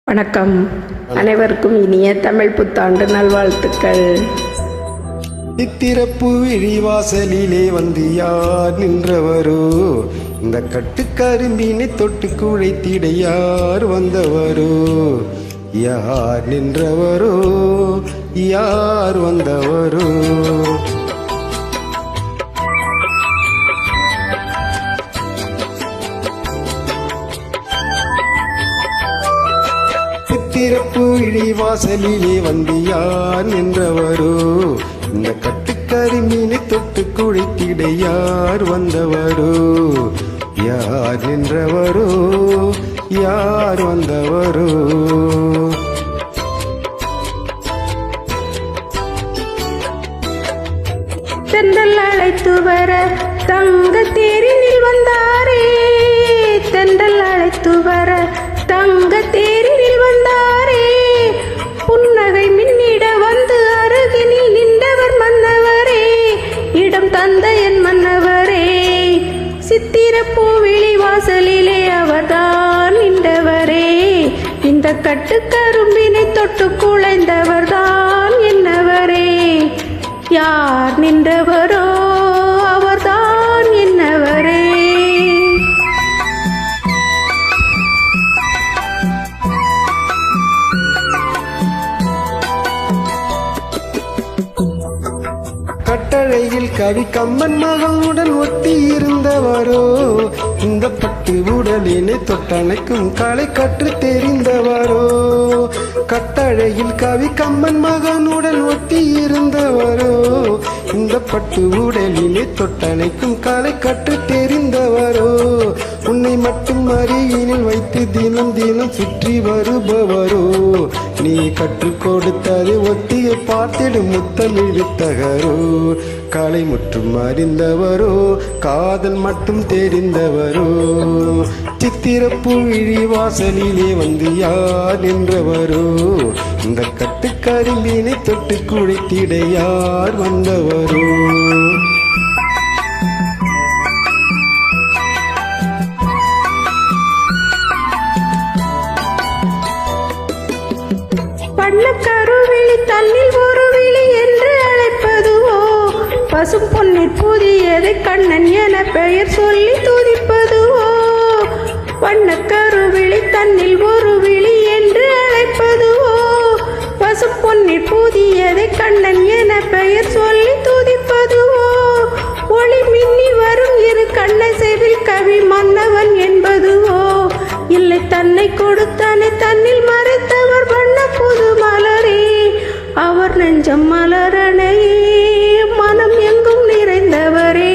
வணக்கம். அனைவருக்கும் இனிய தமிழ் புத்தாண்டு நல்வாழ்த்துக்கள். இத்திறப்பு விழிவாசலிலே வந்து யார் நின்றவரோ, இந்த கட்டுக்கரும்பினை தொட்டு குழைத்திட யார் வந்தவரோ, யார் நின்றவரோ, யார் வந்தவரோ. திறப்பு இழிவாசலிலே வந்து யார் நின்றவரோ, இந்த கட்டுக்கரும்பினை தொட்டு குழைத்திட யார் வந்தவரோ, யார் நின்றவரோ, யார் வந்தவரோ. தென்றல் அழைத்து வர தங்க தேரினில் வந்தாரே, தென்றல் அழைத்து வர தங்க தேரினில் வந்தாரே, புன்னகை மின்னிட வந்து அருகினில் நின்றவர் மன்னவரே, இடம் தந்த என் மன்னவரே. சித்திரப்பூ விழிவாசலிலே அவர்தான் நின்றவரே, இந்த கட்டுக்கரும்பினை தொட்டு குழைந்தவர்தான் என்னவரே. யார் நின்றவரோ அவர்தான் என்னவரே. கட்டளையில் கவி கம்மன் மகளுடன் ஒட்டி இருந்தவரோ, இந்த பட்டு உடலினை தொட்டணைக்கும் கலை கற்று தெரிந்தவரோ. கட்டளையில் கவி கம்மன் மகனுடன் ஒட்டி இருந்தவரோ, இந்த பட்டு உடலினை தொட்டணைக்கும் கலை கற்று தெரிந்தவரோ. உன்னை மட்டும் அருகினில் வைத்து தினம் தினம் சுற்றி வருபவரோ, நீ கற்றுக் கொடுத்தது ஒத்தியை பார்த்திடும் முத்தமிழ் வித்தகரோ. காலை முற்றும் அறிந்தவரோ, காதல் மட்டும் தெரிந்தவரோ. சித்திரப்பூ விழிவாசலிலே வந்து யார் நின்றவரோ, இந்த கட்டுக்கரும்பினை தொட்டு குழைத்திட யார் வந்தவரோ. வண்ணக்கருவிழி தன்னில் ஒரு விழி என்று அழைப்பதுவோ, பசும் பொன்னில் புதியதை கண்ணன் என பெயர் சொல்லி துதிப்பதுவோ. வண்ணக்கருவிழி தன்னில் ஒரு விழி என்று அழைப்பதுவோ, பசும் பொன்னில் புதியதை கண்ணன் என பெயர் சொல்லி துதிப்பதுவோ. ஒளி மின்னி வரும் இரு கண்ணை செவில் கவி மன்னவன் என்பதுவோ, இல்லை தன்னை கொடுத்தானே தன்னில் மறைத்தவர் வண்ண புது மலரே, அவர் நெஞ்சம் மலரணையே, மனம் எங்கும் நிறைந்தவரே.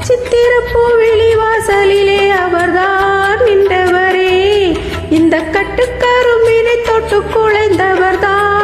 சித்திரப்பூ விழிவாசலிலே அவர்தான் நின்றவரே, இந்த கட்டுக்கரும்பினை தொட்டு குழைந்தவர்தான்